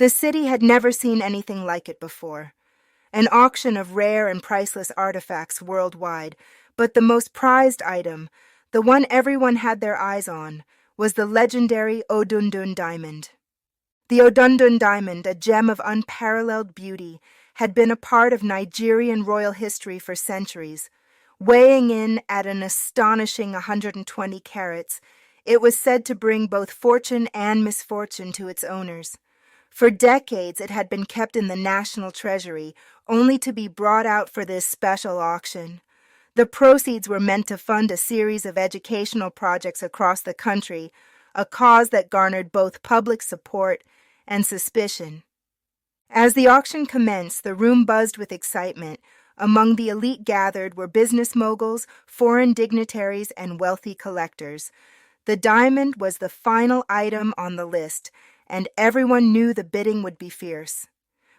The city had never seen anything like it before. An auction of rare and priceless artifacts worldwide, but the most prized item, the one everyone had their eyes on, was the legendary Odundun Diamond. The Odundun Diamond, a gem of unparalleled beauty, had been a part of Nigerian royal history for centuries. Weighing in at an astonishing 120 carats, it was said to bring both fortune and misfortune to its owners. For decades, it had been kept in the national treasury, only to be brought out for this special auction. The proceeds were meant to fund a series of educational projects across the country, a cause that garnered both public support and suspicion. As the auction commenced, the room buzzed with excitement. Among the elite gathered were business moguls, foreign dignitaries, and wealthy collectors. The diamond was the final item on the list, and everyone knew the bidding would be fierce.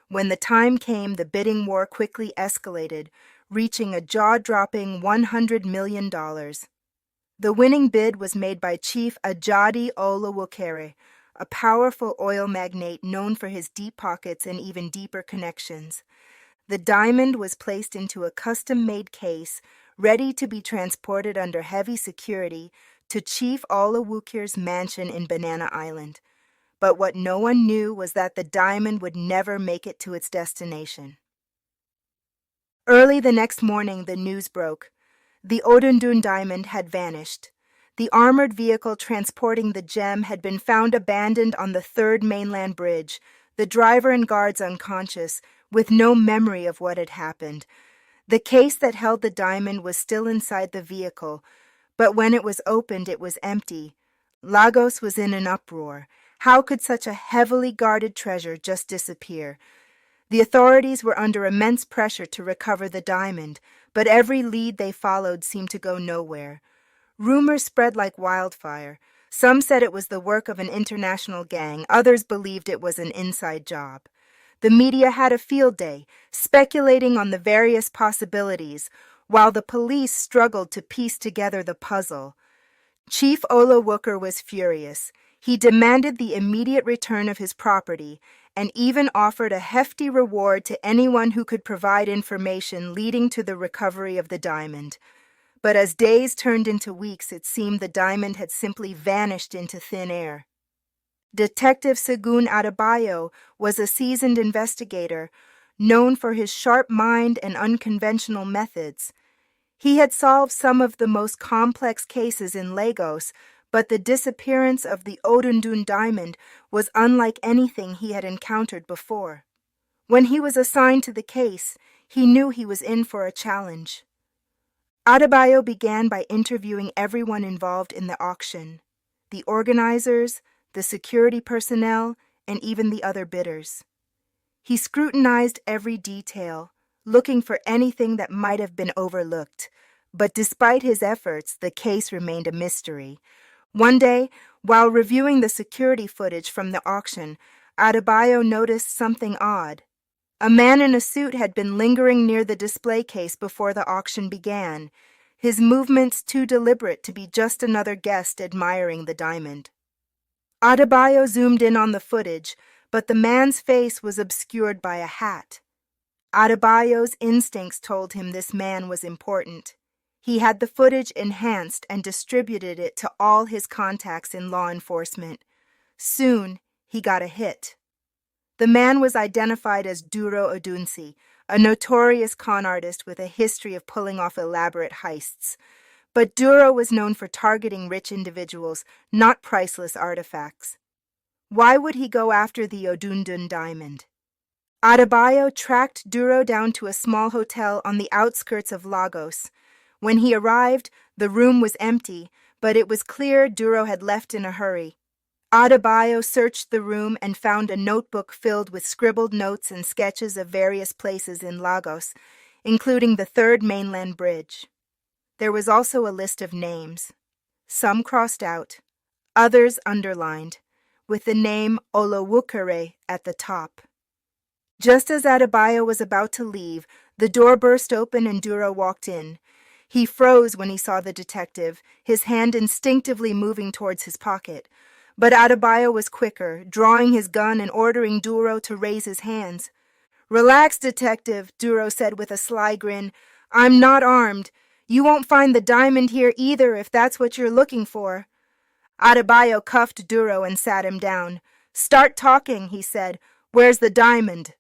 When the time came, the bidding war quickly escalated, reaching a jaw-dropping $100 million. The winning bid was made by Chief Ajadi Olawokere, a powerful oil magnate known for his deep pockets and even deeper connections. The diamond was placed into a custom-made case, ready to be transported under heavy security to Chief Olawokere's mansion in Banana Island. But what no one knew was that the diamond would never make it to its destination. Early the next morning, the news broke. The Odundun Diamond had vanished. The armored vehicle transporting the gem had been found abandoned on the third mainland bridge, the driver and guards unconscious, with no memory of what had happened. The case that held the diamond was still inside the vehicle, but when it was opened, it was empty. Lagos was in an uproar. How could such a heavily guarded treasure just disappear? The authorities were under immense pressure to recover the diamond, but every lead they followed seemed to go nowhere. Rumors spread like wildfire. Some said it was the work of an international gang, others believed it was an inside job. The media had a field day, speculating on the various possibilities, while the police struggled to piece together the puzzle. Chief Olawokere was furious. He demanded the immediate return of his property and even offered a hefty reward to anyone who could provide information leading to the recovery of the diamond. But as days turned into weeks, it seemed the diamond had simply vanished into thin air. Detective Segun Adebayo was a seasoned investigator, known for his sharp mind and unconventional methods. He had solved some of the most complex cases in Lagos, but the disappearance of the Odundun Diamond was unlike anything he had encountered before. When he was assigned to the case, he knew he was in for a challenge. Adebayo began by interviewing everyone involved in the auction, the organizers, the security personnel, and even the other bidders. He scrutinized every detail, looking for anything that might have been overlooked, but despite his efforts, the case remained a mystery. One day, while reviewing the security footage from the auction, Adebayo noticed something odd. A man in a suit had been lingering near the display case before the auction began, his movements too deliberate to be just another guest admiring the diamond. Adebayo zoomed in on the footage, but the man's face was obscured by a hat. Adebayo's instincts told him this man was important. He had the footage enhanced and distributed it to all his contacts in law enforcement. Soon, he got a hit. The man was identified as Duro Odunsi, a notorious con artist with a history of pulling off elaborate heists. But Duro was known for targeting rich individuals, not priceless artifacts. Why would he go after the Odundun Diamond? Adebayo tracked Duro down to a small hotel on the outskirts of Lagos. When he arrived, the room was empty, but it was clear Duro had left in a hurry. Adebayo searched the room and found a notebook filled with scribbled notes and sketches of various places in Lagos, including the third mainland bridge. There was also a list of names, some crossed out, others underlined, with the name Olawokere at the top. Just as Adebayo was about to leave, the door burst open and Duro walked in. He froze when he saw the detective, his hand instinctively moving towards his pocket. But Adebayo was quicker, drawing his gun and ordering Duro to raise his hands. "Relax, detective," Duro said with a sly grin. "I'm not armed. You won't find the diamond here either if that's what you're looking for." Adebayo cuffed Duro and sat him down. "Start talking," he said. "Where's the diamond?"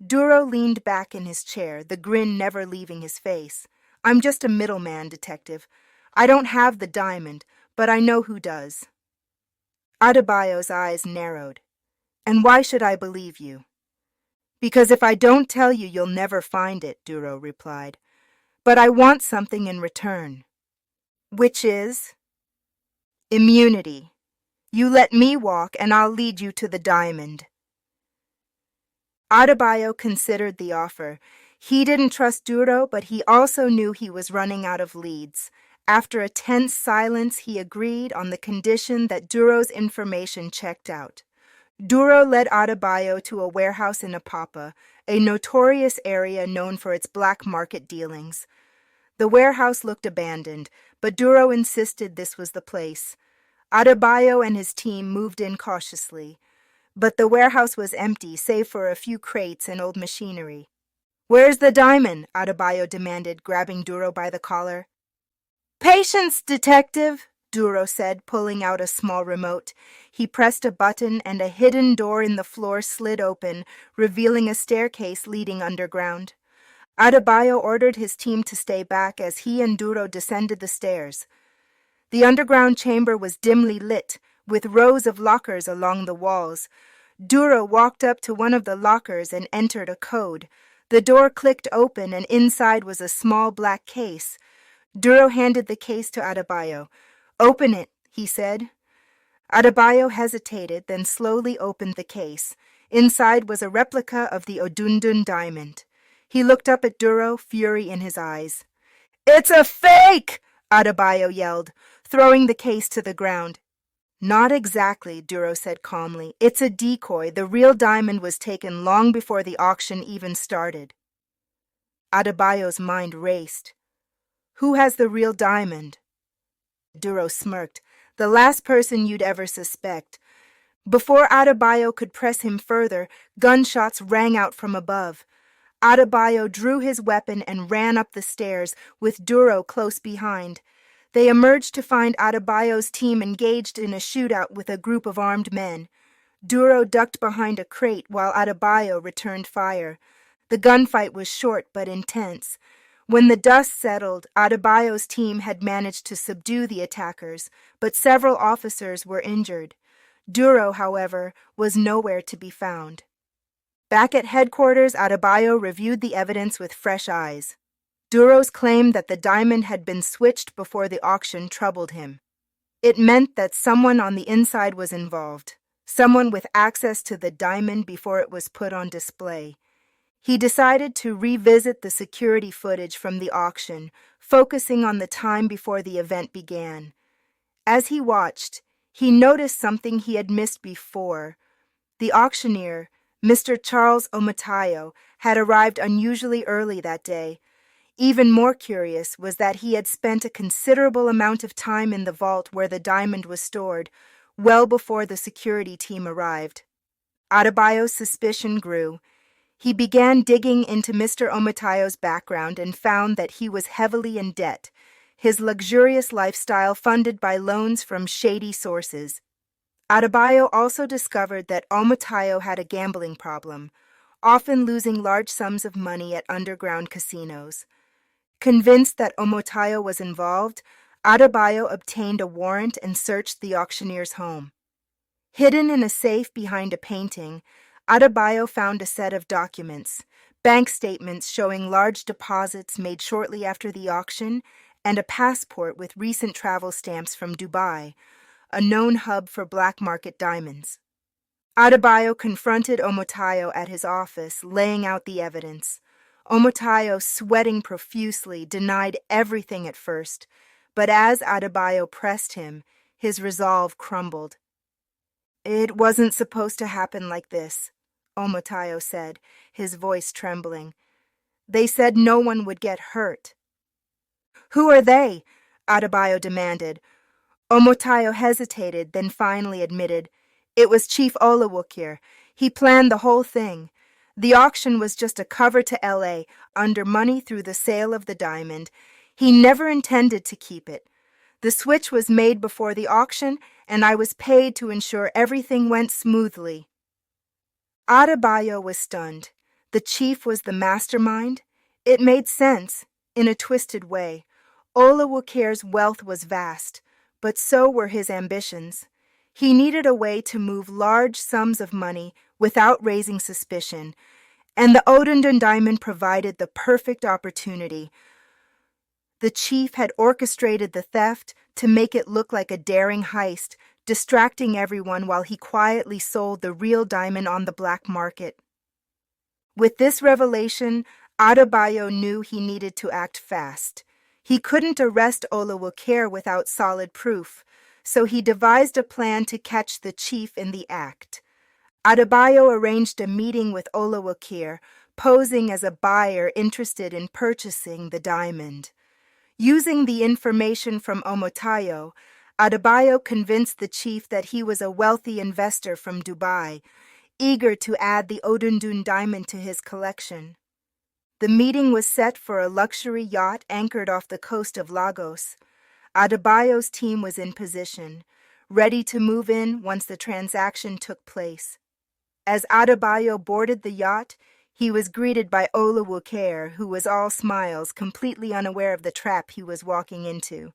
Duro leaned back in his chair, the grin never leaving his face. "I'm just a middleman, detective. I don't have the diamond, but I know who does." Adebayo's eyes narrowed. "And why should I believe you?" "Because if I don't tell you, you'll never find it," Duro replied. "But I want something in return." "Which is?" "Immunity. You let me walk, and I'll lead you to the diamond." Adebayo considered the offer. He didn't trust Duro, but he also knew he was running out of leads. After a tense silence, he agreed on the condition that Duro's information checked out. Duro led Adebayo to a warehouse in Apapa, a notorious area known for its black market dealings. The warehouse looked abandoned, but Duro insisted this was the place. Adebayo and his team moved in cautiously. But the warehouse was empty, save for a few crates and old machinery. "Where's the diamond?" Adebayo demanded, grabbing Duro by the collar. "Patience, detective," Duro said, pulling out a small remote. He pressed a button and a hidden door in the floor slid open, revealing a staircase leading underground. Adebayo ordered his team to stay back as he and Duro descended the stairs. The underground chamber was dimly lit, with rows of lockers along the walls. Duro walked up to one of the lockers and entered a code. The door clicked open and inside was a small black case. Duro handed the case to Adebayo. "Open it," he said. Adebayo hesitated, then slowly opened the case. Inside was a replica of the Odundun Diamond. He looked up at Duro, fury in his eyes. "It's a fake!" Adebayo yelled, throwing the case to the ground. "Not exactly," Duro said calmly. "It's a decoy. The real diamond was taken long before the auction even started." Adebayo's mind raced. "Who has the real diamond?" Duro smirked. "The last person you'd ever suspect." Before Adebayo could press him further, gunshots rang out from above. Adebayo drew his weapon and ran up the stairs, with Duro close behind. They emerged to find Adebayo's team engaged in a shootout with a group of armed men. Duro ducked behind a crate while Adebayo returned fire. The gunfight was short but intense. When the dust settled, Adebayo's team had managed to subdue the attackers, but several officers were injured. Duro, however, was nowhere to be found. Back at headquarters, Adebayo reviewed the evidence with fresh eyes. Duro's claim that the diamond had been switched before the auction troubled him. It meant that someone on the inside was involved, someone with access to the diamond before it was put on display. He decided to revisit the security footage from the auction, focusing on the time before the event began. As he watched, he noticed something he had missed before. The auctioneer, Mr. Charles Omatayo, had arrived unusually early that day. Even more curious was that he had spent a considerable amount of time in the vault where the diamond was stored, well before the security team arrived. Adebayo's suspicion grew. He began digging into Mr. Omatayo's background and found that he was heavily in debt, his luxurious lifestyle funded by loans from shady sources. Adebayo also discovered that Omatayo had a gambling problem, often losing large sums of money at underground casinos. Convinced that Omatayo was involved, Adebayo obtained a warrant and searched the auctioneer's home. Hidden in a safe behind a painting, Adebayo found a set of documents, bank statements showing large deposits made shortly after the auction, and a passport with recent travel stamps from Dubai, a known hub for black market diamonds. Adebayo confronted Omatayo at his office, laying out the evidence. Omatayo, sweating profusely, denied everything at first, but as Adebayo pressed him, his resolve crumbled. "It wasn't supposed to happen like this," Omatayo said, his voice trembling. "They said no one would get hurt." "Who are they?" Adebayo demanded. Omotayo hesitated, then finally admitted, "It was Chief Olawokir. He planned the whole thing. The auction was just a cover to LA, under money through the sale of the diamond. He never intended to keep it. The switch was made before the auction, and I was paid to ensure everything went smoothly." Adebayo was stunned. The chief was the mastermind? It made sense, in a twisted way. Olawokir's wealth was vast, but so were his ambitions. He needed a way to move large sums of money without raising suspicion, and the Odundun Diamond provided the perfect opportunity. The chief had orchestrated the theft to make it look like a daring heist, distracting everyone while he quietly sold the real diamond on the black market. With this revelation, Adebayo knew he needed to act fast. He couldn't arrest Olawokir without solid proof, so he devised a plan to catch the chief in the act. Adebayo arranged a meeting with Olawokir, posing as a buyer interested in purchasing the diamond. Using the information from Omotayo, Adebayo convinced the chief that he was a wealthy investor from Dubai, eager to add the Odundun Diamond to his collection. The meeting was set for a luxury yacht anchored off the coast of Lagos. Adebayo's team was in position, ready to move in once the transaction took place. As Adebayo boarded the yacht, he was greeted by Olawokir, who was all smiles, completely unaware of the trap he was walking into.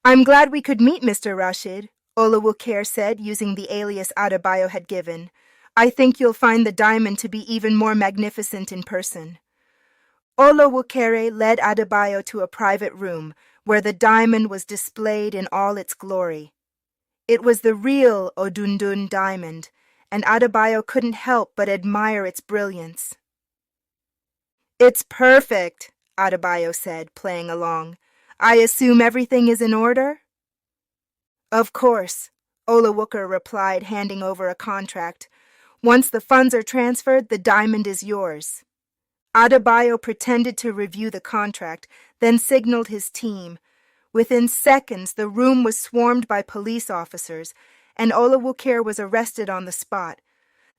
"I'm glad we could meet, Mr. Rashid," Olawokir said, using the alias Adebayo had given. "I think you'll find the diamond to be even more magnificent in person." Olawokere led Adebayo to a private room where the diamond was displayed in all its glory. It was the real Odundun Diamond, and Adebayo couldn't help but admire its brilliance. "It's perfect," Adebayo said, playing along. "I assume everything is in order?" "Of course," Olawokere replied, handing over a contract. "Once the funds are transferred, the diamond is yours." Adebayo pretended to review the contract, then signaled his team. Within seconds, the room was swarmed by police officers, and Olawokere was arrested on the spot.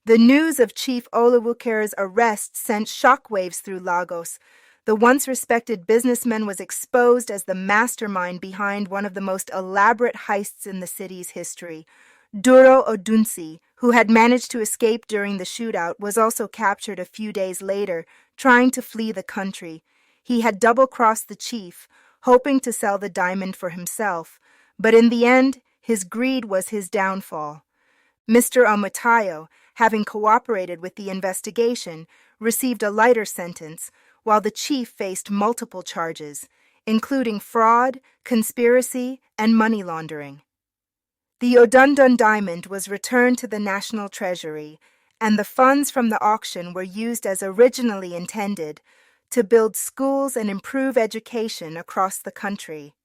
The news of Chief Olawokere's arrest sent shockwaves through Lagos. The once respected businessman was exposed as the mastermind behind one of the most elaborate heists in the city's history. Duro Odunsi, who had managed to escape during the shootout, was also captured a few days later, trying to flee the country. He had double-crossed the chief, hoping to sell the diamond for himself, but in the end, his greed was his downfall. Mr. Omotayo, having cooperated with the investigation, received a lighter sentence, while the chief faced multiple charges, including fraud, conspiracy, and money laundering. The Odundun Diamond was returned to the National Treasury, and the funds from the auction were used as originally intended to build schools and improve education across the country.